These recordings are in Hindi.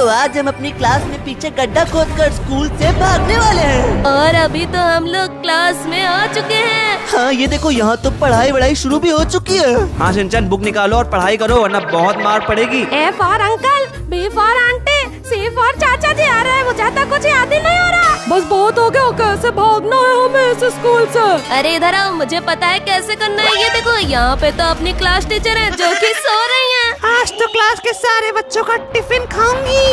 तो आज हम अपनी क्लास में पीछे गड्ढा खोदकर स्कूल से भागने वाले हैं। और अभी तो हम लोग क्लास में आ चुके हैं। हाँ ये देखो, यहाँ तो पढ़ाई शुरू भी हो चुकी है। हाँ शिनचैन, बुक निकालो और पढ़ाई करो वरना बहुत मार पड़ेगी। A for uncle, B for auntie, C for चाचा जी आ रहे हैं। मुझे तो कुछ याद ही नहीं हो रहा। बस बहुत हो गया, कैसे भागना है हमें इस स्कूल से। अरे इधर आओ, मुझे पता है कैसे करना है। ये देखो, यहाँ पे तो अपनी क्लास टीचर है जो कि सो रही हैं। आज तो क्लास के सारे बच्चों का टिफिन खाऊंगी।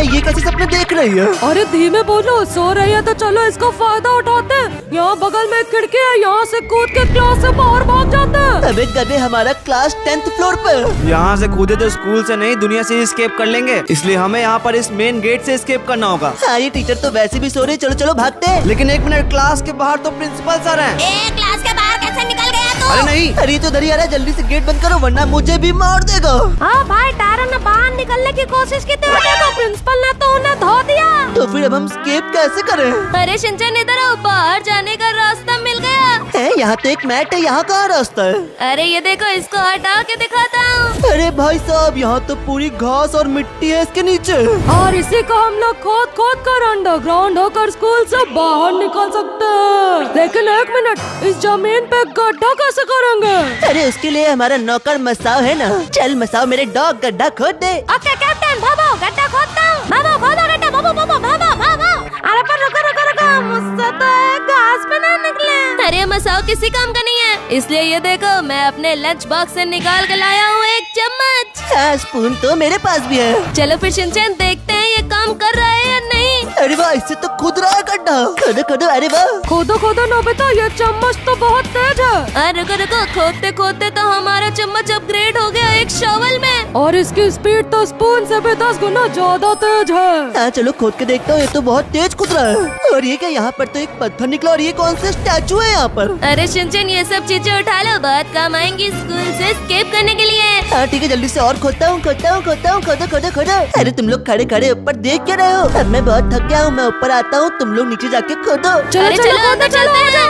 ये कैसे सपने देख रही है? अरे धीमे बोलो, सो रही है तो चलो इसका फायदा उठाते हैं। यहाँ बगल में एक खिड़की है, यहाँ से कूद के क्लास से बाहर भाग जाते हैं। अबे गधे, हमारा क्लास 10th फ्लोर पर। यहाँ से कूदे तो स्कूल से नहीं दुनिया से एस्केप कर लेंगे, इसलिए हमें यहाँ पर इस मेन गेट से एस्केप करना होगा। हाँ ये टीचर तो वैसे भी सो रही, चलो चलो भागते हैं। लेकिन एक मिनट, क्लास के बाहर तो प्रिंसिपल सर हैं। क्लास के बाहर कैसे निकल गया तू? अरे नहीं, अरे ये तो दरिया रहा है, जल्दी से गेट बंद करो वरना मुझे भी मार देगा। हाँ भाई, टारा ने बाहर निकलने की कोशिश की थी तो प्रिंसिपल ने तो उन्हें धो दिया। तो फिर अब हम एस्केप कैसे करें? अरे शिनचैन इधर आओ, बाहर जाने का रास्ता मिल गया है यहाँ तो एक मैट है, यहाँ कहाँ रास्ता है? अरे ये देखो, इसको हटा के दिखाता हूँ। अरे भाई साहब, यहाँ तो पूरी घास और मिट्टी है इसके नीचे। और इसी को हम लोग खोद खोद कर अंडरग्राउंड होकर स्कूल से बाहर निकल सकते हैं। लेकिन एक मिनट, इस जमीन पे गड्ढा कैसे करेंगे? अरे उसके लिए हमारा नौकर मसाओ है ना। चल मसाओ, मेरे डॉग गड्ढा खोद दे। ओके कैप्टन, भागो गड्ढा खोदता हूँ। भागो खोदो गड्ढा, भागो भागो भागो भागो। अरे पर रुको रुको रुको, मुझसे तो घास पे ना निकले। अरे मसाओ किसी काम का नहीं है, इसलिए ये देखो, मैं अपने लंच बॉक्स से निकाल के लाया हूँ एक चम्मच। हाँ, स्पून तो मेरे पास भी है। चलो फिर शिनचैन, देखते हैं ये काम कर रहा है या नहीं। अरे वाह, इससे तो खुद रहा है गड्ढा। खोदो खोदो, अरे वाह। खोदो खोदो नोबिता, ये चम्मच तो बहुत तेज है। अरे रुको रुको, खोदते खोदते तो हमारा चम्मच अपग्रेड हो गया एक शॉवल में। और इसकी स्पीड तो स्पून से भी 10 गुना ज्यादा तेज है। हाँ चलो खोद के देखता हूँ, ये तो बहुत तेज खुद रहा है। और ये क्या, यहाँ पर तो एक पत्थर निकला और ये कौन सा स्टैचू है यहाँ पर? अरे शिनचैन, ये सब चीजें उठा लो, बहुत काम आएंगी स्कूल से एस्केप करने के लिए। हाँ ठीक है, जल्दी से और खोदता हूँ खोदो खोदो खोदो। अरे तुम लोग खड़े खड़े ऊपर देख क्या रहे हो? अब मैं बहुत थक गया हूँ, मैं ऊपर आता हूँ, तुम लोग नीचे जाके खोदो। अरे चलो अंदर चलते हैं।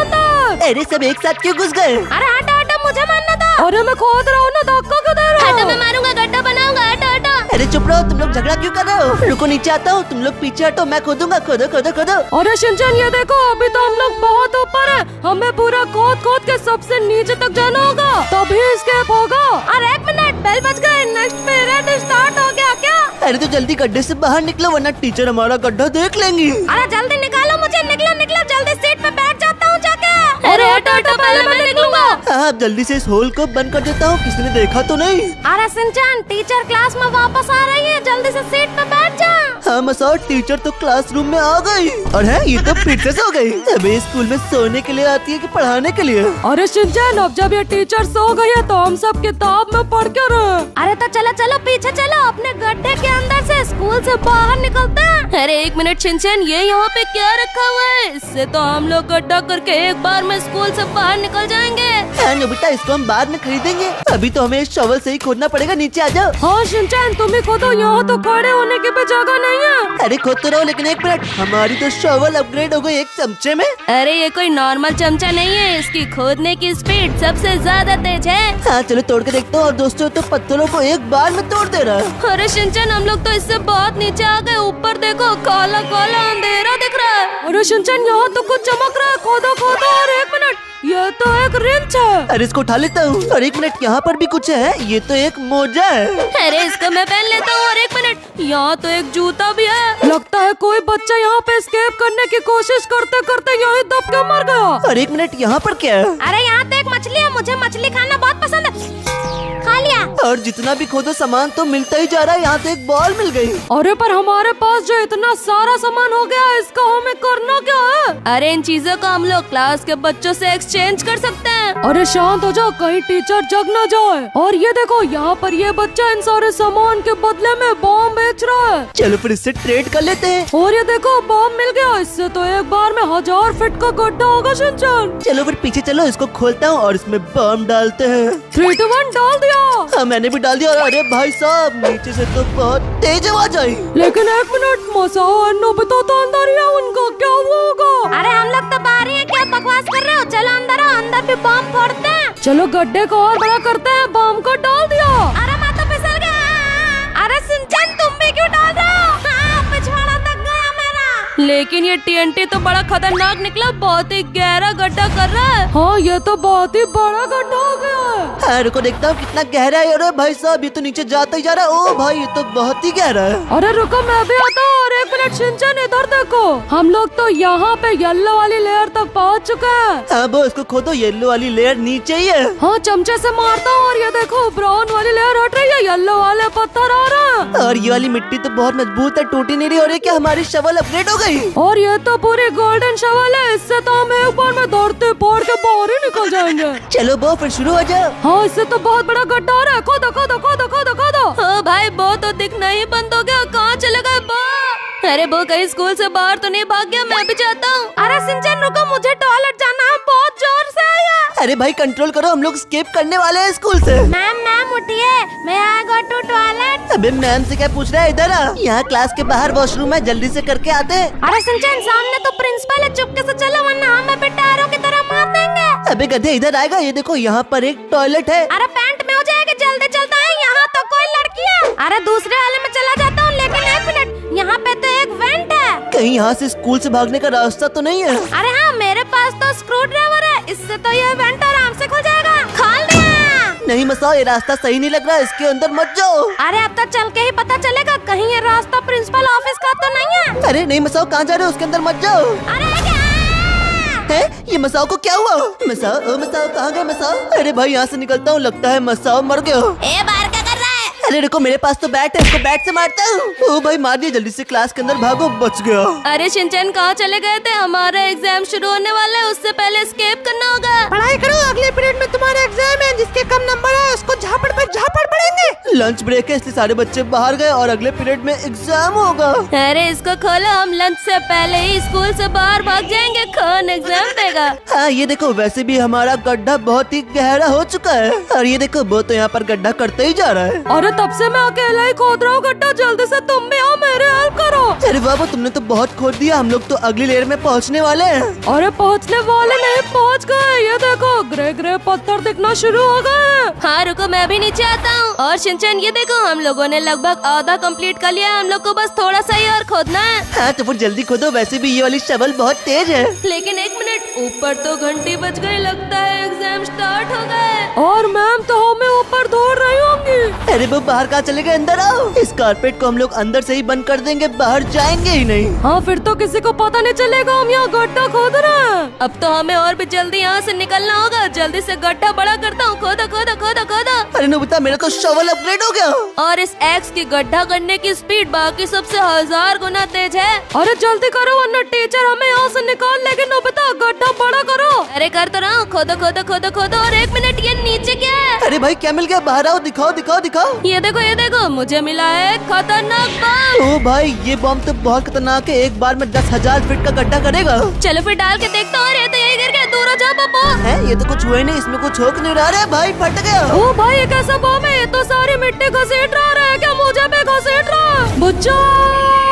अरे सब एक साथ क्यों घुस गए? अरे हटो हटो, मुझे मारना था। अरे मैं खोद रहा हूँ ना, धक्का क्यों दे रहा हटो, हो? मैं मारूंगा, गड्ढा बनाऊंगा। हटो हटो। अरे चुप रहो, तुम लोग झगड़ा क्यों कर रहे हो? रुको नीचे आता हूँ, तुम लोग पीछे हटो, मैं खोदूंगा। खोदो खोदो खोदो। अरे शिनचैन ये देखो, अभी तो हम लोग बहुत ऊपर है, हमें पूरा खोद खोद के सबसे नीचे तक जाना होगा, तभी एस्केप होगा। अरे एक मिनट, बेल बज गए, नेक्स्ट पीरियड स्टार्ट हो गया क्या? अरे तो जल्दी गड्ढे से बाहर निकलो वरना टीचर हमारा गड्ढा देख लेंगी। अरे जल्दी निकालो मुझे, निकलो निकलो, जल्दी सीट पे बैठ जाता हूँ जाके। अरे हटो हटो, पहले मैं निकलूंगा। हाँ जल्दी से इस होल को बंद कर देता हूँ, किसी ने देखा तो नहीं? अरे शिनचैन, टीचर क्लास में वापस आ रही है, जल्दी से सीट पे बैठ जा। हाँ मसाओ, टीचर तो क्लासरूम में आ गई। और है ये तो फिर से सो गई। अबे स्कूल में सोने के लिए आती है कि पढ़ाने के लिए? अरे शिनचैन, अब जब ये टीचर सो गई है तो हम सब किताब में पढ़ के रहे। अरे तो चलो चलो पीछे चलो, अपने गड्ढे के अंदर से स्कूल से बाहर निकलते हैं। अरे एक मिनट शिनचैन, ये यहाँ पे क्या रखा हुआ है? इससे तो हम लोग गड्ढा करके एक बार में स्कूल से बाहर निकल जाएंगे। हाँ नोबिता, इसको हम बाद में खरीदेंगे, अभी तो हमें इस शॉवल से ही खोदना पड़ेगा। नीचे आ जाओ। हाँ शिनचैन, तुम ही खोदो, यहाँ तो खड़े होने की भी जगह नहीं है। अरे खोद तो रहो, लेकिन एक मिनट, हमारी तो शॉवल अपग्रेड हो गई एक चमचे में। अरे ये कोई नॉर्मल चमचा नहीं है, इसकी खोदने की स्पीड सबसे ज्यादा तेज है। हाँ चलो तोड़ के देखता हूँ। और दोस्तों, तो पत्थरों को एक बार में तोड़ दे रहा है। अरे शिनचैन, हम लोग तो इससे बहुत नीचे आ गए, ऊपर देखो, काला काला अंधेरा दिख रहा है। अरे शिनचैन, यहाँ तो कुछ चमक रहा है, खोदो खोदो। और एक मिनट, ये तो एक रिंच है। अरे इसको उठा लेता हूँ। और एक मिनट, यहाँ पर भी कुछ है, ये तो एक मोजा है। अरे इसको मैं पहन लेता हूँ। और एक मिनट, यहाँ तो एक जूता भी है। लगता है कोई बच्चा यहाँ पे एस्केप करने की कोशिश करते करते यहीं दब के मर गया। और एक मिनट, यहाँ पर क्या है? अरे यहाँ तो एक मछली है, मुझे मछली खाना बहुत पसंद है, खा लिया। और जितना भी खोदो सामान तो मिलता ही जा रहा है। यहाँ तो एक बॉल मिल गई। अरे पर हमारे पास जो इतना सारा सामान हो गया, इसका हमें करना क्या है? अरे इन चीजों को हम लोग क्लास के बच्चों से एक्सचेंज कर सकते हैं। अरे शांत हो जाओ, कहीं टीचर जग न जाए। और ये देखो, यहाँ पर ये बच्चा इन सारे सामान के बदले में बॉम्ब बेच रहा है। चलो फिर इससे ट्रेड कर लेते हैं। और ये देखो, बॉम्ब मिल गया। इससे तो एक बार में 1000 फीट का गड्ढा होगा शिनचैन। चलो फिर पीछे चलो, इसको खोलता हूँ और इसमें बम डालते हैं। 3, 2, 1 डाल दिया। हाँ मैंने भी डाल दिया। और अरे भाई साहब, नीचे से तो बहुत तेज आवाज आई। लेकिन एक मिनट, मसाओ और नोबिता तो अंदर ही है, उनका क्या हुआ होगा? अरे हम लोग तो बाहर ही हैं, क्या बकवास कर रहे हो? चलो अंदर आओ, अंदर भी बम फोड़ते हैं। चलो गड्ढे को और बड़ा करते हैं। बम को डाल दिया। अरे मैं तो फिसल गया। अरे शिनचैन, तुम भी क्यों डाल रहे हो? लेकिन ये TNT तो बड़ा खतरनाक निकला, बहुत ही गहरा गड्ढा कर रहा है। हाँ ये तो बहुत ही बड़ा गड्ढा हो गया है। हाँ रुको देखता हूँ कितना गहरा है। अरे भाई साहब ये तो नीचे जाता ही जा रहा है। ओ भाई ये तो बहुत ही गहरा है। अरे रुको मैं भी आता हूँ। और 1 मिनट शिनचैन इधर देखो, हम लोग तो यहाँ पे येलो वाली लेयर तक पहुँच चुके हैं। हाँ वो इसको खोदो, येलो वाली लेयर नीचे ही है। हाँ चमचे से मारता हूँ और ये देखो ब्राउन वाली लेयर हट रही है, येलो वाले पत्थर आ रहा है। और ये वाली मिट्टी तो बहुत मजबूत है, टूटी नहीं रही। और ये क्या हमारी शवल अपग्रेड हो गई? और ये तो पूरी गोल्डन शवल है, इससे तो हम एक बार में दौड़ते फोड़ के बाहर ही निकल जाएंगे। चलो वो फिर शुरू हो जाओ। हाँ इससे तो बहुत बड़ा गड्ढा हो रहा है, खोदो खोदो खोदो खोदो खोदो। हाँ भाई वो तो दिखना ही बंद हो गया, कहाँ चला गया वो? अरे वो कहीं स्कूल से बाहर तो नहीं भाग गया? मैं भी जाता हूँ। अरे शिनचैन रुको, मुझे टॉयलेट जाना है, बहुत जोर से आया। अरे भाई कंट्रोल करो, हम लोग स्केप करने वाले हैं स्कूल से। मैम उठिए, मैं आई गो टू टॉयलेट। अबे मैम से क्या पूछ रहा है? इधर आ, यहाँ क्लास के बाहर वॉशरूम है, जल्दी से करके आते हैं। अरे शिनचैन सामने तो प्रिंसिपल है, चुपके से चलो वरना हमें पिटारों की तरह मार देंगे। अबे गधे इधर आएगा, ये देखो यहाँ पर एक टॉयलेट है। अरे पैंट में हो जाएगा, जल्दी चलता है, यहाँ तो कोई लड़की है। अरे दूसरे वाले में चला जाता हूँ, लेकिन 1 मिनट, यहाँ पे तो एक वेंट है। कहीं यहाँ से स्कूल से भागने का रास्ता तो नहीं है? अरे हाँ मेरे पास तो स्क्रू ड्राइवर है, इससे तो ये वेंट आराम से खुल जाएगा। खोल दिया। नहीं मसाओ, ये रास्ता सही नहीं लग रहा है, इसके अंदर मत जाओ। अरे अब तो चल के ही पता चलेगा, कहीं ये रास्ता प्रिंसिपल ऑफिस का तो नहीं है। अरे नहीं मसाओ, कहाँ जा रहे हो? उसके अंदर मत जाओ। अरे क्या है ये मसाओ को क्या हुआ? मसाओ ओ मसाओ कहाँ गए मसाओ? अरे भाई यहाँ से निकलता हूँ, लगता है मसाओ मर गया। ए बाहर क्या कर रहा है? अरे रुको, मेरे पास तो बैट है, इसको बैट से मारता हूँ। ओ भाई मार दिया, जल्दी से क्लास के अंदर भागो, बच गया। अरे शिनचैन कहाँ चले गए थे? हमारा एग्जाम शुरू होने वाला है, उससे पहले एस्केप करना होगा। पढ़ाई करो, अगले पीरियड में तुम्हारा एग्जाम है, जिसके कम नंबर है उसको झापड़ पे झापड़ पड़ेंगे। लंच ब्रेक है इसलिए सारे बच्चे बाहर गए और अगले पीरियड में एग्जाम होगा। अरे इसको खोलो, हम लंच से पहले ही स्कूल से बाहर भाग जाएंगे, कौन एग्जाम देगा? हाँ ये देखो, वैसे भी हमारा गड्ढा बहुत ही गहरा हो चुका है। और ये देखो वो तो यहाँ पर गड्ढा करते ही जा रहा है। अरे तब से मैं अकेला ही खोद रहा हूँ गड्ढा, जल्दी से तुम भी आओ, मेरे हेल्प करो। अरे बाबू तुमने तो बहुत खोद दिया, हम लोग तो अगली लेयर में पहुँचने वाले हैं। अरे पहुँचने वाले नहीं, पहुँच गए। ये देखो ग्रे ग्रे पत्थर दिखना शुरू हो गए। हाँ रुको, मैं भी नीचे आता हूँ। और शिनचैन ये देखो, हम लोगों ने लगभग आधा कंप्लीट कर लिया है, हम लोग को बस थोड़ा सा ही और खोदना है। हाँ तो फिर जल्दी खोदो, वैसे भी ये वाली शवल बहुत तेज है। लेकिन 1 मिनट, ऊपर तो घंटी बज गई, लगता है एग्जाम स्टार्ट हो गए। और मैम तो हमें ऊपर दौड़ रही होंगी। अरे वो बाहर कहाँ चले गए? अंदर आओ, इस कारपेट को हम लोग अंदर से ही बंद कर देंगे, बाहर जाएंगे ही नहीं। हाँ फिर तो किसी को पता नहीं चलेगा हम यहाँ गड्ढा खोद रहे हैं। अब तो हमें और भी जल्दी यहाँ से निकलना होगा, जल्दी से गड्ढा बड़ा करता हूँ, खोदो खोदो खोदो खोदो। अरे नोबिता मेरा तो शवल अपग्रेड हो गया। और इस एक्स की गड्ढा करने की स्पीड बाकी सबसे 1000 गुना तेज है। अरे जल्दी करो वरना टीचर हमें यहाँ से निकाल लेंगे। नोबिता गड्ढा बड़ा करो। अरे कर तो रहा हूँ, खोदो खोदो खोदो खोदो। और 1 मिनट, ये नीचे क्या है? अरे भाई क्या मिल गया? बाहर आओ, दिखाओ दिखाओ दिखाओ। ये देखो, मुझे मिला है खतरनाक बम। ओ भाई ये बम तो बहुत खतरनाक है, एक बार में 10,000 फीट का गड्ढा करेगा। चलो फिर डाल के देखता हूँ। अरे तो यही गिर गया, दूर हो जाओ पापा। है ये तो कुछ हुआ ही नहीं, इसमें कुछ हो नहीं रहा। भाई फट गया। ओ भाई ये कैसा बम है? ये तो सारी मिट्टी घसीट रहा है, क्या मुझे भी घसीट रहा है? बच्चों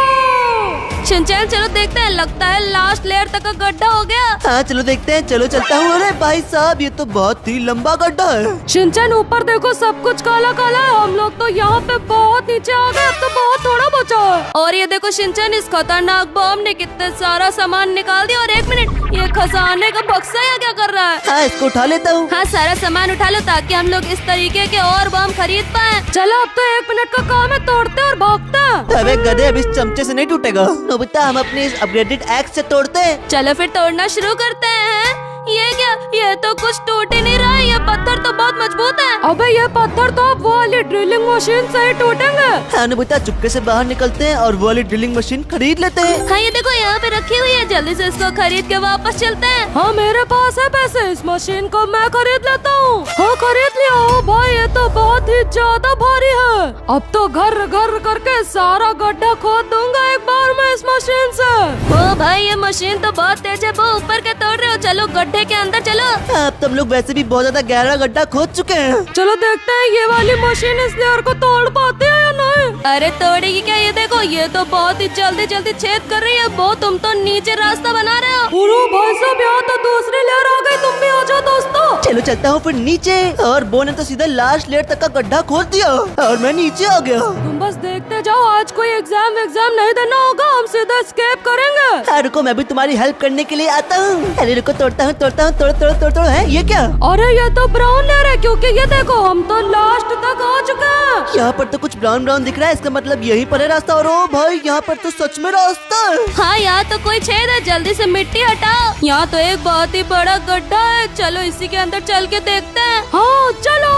शिनचैन चलो देखते हैं, लगता है लास्ट लेयर तक का गड्ढा हो गया। हाँ चलो देखते हैं, चलो चलता हूँ। अरे भाई साहब ये तो बहुत ही लंबा गड्ढा है। शिनचैन ऊपर देखो, सब कुछ काला काला है, हम लोग तो यहाँ पे बहुत नीचे आ गए, अब तो बहुत थोड़ा बचा है। और ये देखो शिनचैन, इस खतरनाक बम ने कितने सारा सामान निकाल दिया। और 1 मिनट, ये खजाने का बक्सा या क्या कर रहा है? हाँ इसको उठा लेता हूँ। हाँ सारा सामान उठा लो ताकि हम लोग इस तरीके के और बम खरीद पाए। चलो अब तो 1 मिनट का काम है, तोड़ते और भागते हैं। अबे गधे, अब इस चमचे से नहीं टूटेगा। नोबिता हम अपने इस अपग्रेडेड एक्स से तोड़ते हैं। चलो फिर तोड़ना शुरू करते हैं। ये क्या? ये तो कुछ टूट ही नहीं रहा है, ये पत्थर तो बहुत मजबूत है। अबे ये पत्थर तो अब वो वाली ड्रिलिंग मशीन से ही टूटेंगे। हाँ नोबिता चुपके से बाहर निकलते हैं और वो वाली ड्रिलिंग मशीन खरीद लेते हैं। हाँ ये देखो यहाँ पे रखी हुई है, जल्दी से इसको खरीद के वापस चलते हैं। हाँ मेरे पास है पैसे, इस मशीन को मैं खरीद लेता हूँ। हाँ खरीद लिया। ओ भाई ये तो बहुत ही ज्यादा भारी है, अब तो घर घर करके सारा गड्ढा खोद दूंगा एक बार में इस मशीन से। ओ भाई ये मशीन तो बहुत तेज है, वो ऊपर के तोड़ रहे हो। चलो गड्ढे के अंदर चलो। अब तुम लोग वैसे भी बहुत ज्यादा गहरा गड्ढा खोद चुके हैं। चलो देखते हैं ये वाली मशीन इस लेयर को तोड़ पाती है या नहीं। अरे तोड़ेगी क्या? ये देखो, ये तो बहुत ही जल्दी जल्दी छेद कर रही है। वो तुम तो नीचे रास्ता बना रहे हो। पूरा भाई साहब यहाँ तो दूसरी लेयर आ गई, तुम भी आ जाओ दोस्तों। चलो चलता हूँ फिर नीचे। और बो ने तो सीधा लास्ट लेयर तक का गड्ढा खोद दिया और मैं नीचे आ गया। तुम बस देखते जाओ, आज कोई एग्जाम नहीं देना होगा, हम हम सीधा एस्केप करेंगे। हाँ रुको, मैं भी तुम्हारी हेल्प करने के लिए आता हूँ। अरे रुको, तोड़ता हूँ तोड़ तोड़ है। ये क्या? अरे ये तो ब्राउन लेयर है, क्योंकि ये देखो हम तो लास्ट तक आ चुके हैं। यहाँ पर तो कुछ ब्राउन ब्राउन दिख रहा है, इसका मतलब यहीं पर है रास्ता। और ओ भाई, यहाँ पर तो सच में रास्ता है। हाँ, यहाँ तो कोई छेद है, जल्दी से मिट्टी हटाओ। यहाँ तो एक बहुत ही बड़ा गड्ढा है, चलो इसी के अंदर चल के देखते हैं। हाँ चलो।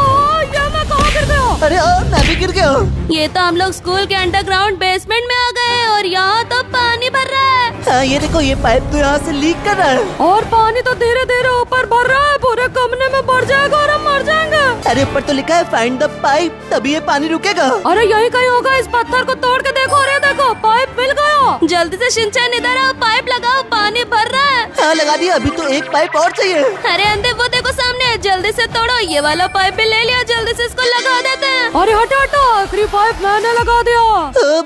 ये मैं कहाँ गिर गया? अरे मैं भी गिर गया। ये तो हम लोग स्कूल के अंडरग्राउंड बेसमेंट में आ गए और यहाँ तो पानी भर रहा है। हाँ ये देखो, ये पाइप तो यहाँ से लीक कर रहा है। और पानी तो धीरे धीरे ऊपर भर रहा है, पूरे कमरे में भर जाएगा और हम मर जाएंगे। अरे ऊपर तो लिखा है फाइंड द पाइप, तभी ये पानी रुकेगा। अरे यही कहीं होगा, इस पत्थर को तोड़ के देखो। अरे देखो, पाइप मिल गया। जल्दी से शिनचैन इधर आओ, पाइप लगाओ, पानी भर रहा है। हाँ लगा दिया, अभी तो एक पाइप और चाहिए। अरे अंधे, वो देखो सामने, जल्दी से तोड़ो। ये वाला पाइप भी ले लिया, जल्दी से इसको लगा देते हैं। अरे हटो हटो, आखिरी पाइप मैंने लगा दिया।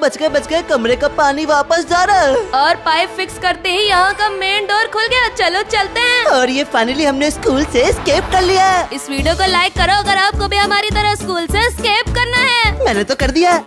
बच गए, कमरे का पानी वापस जा रहा है। और पाइप फिक्स करते ही यहाँ का मेन डोर खुल गया। चलो चलते हैं। और ये फाइनली हमने स्कूल से एस्केप कर लिया। इस वीडियो को लाइक करो अगर आपको भी हमारी तरह स्कूल से एस्केप करना है। मैंने तो कर दिया।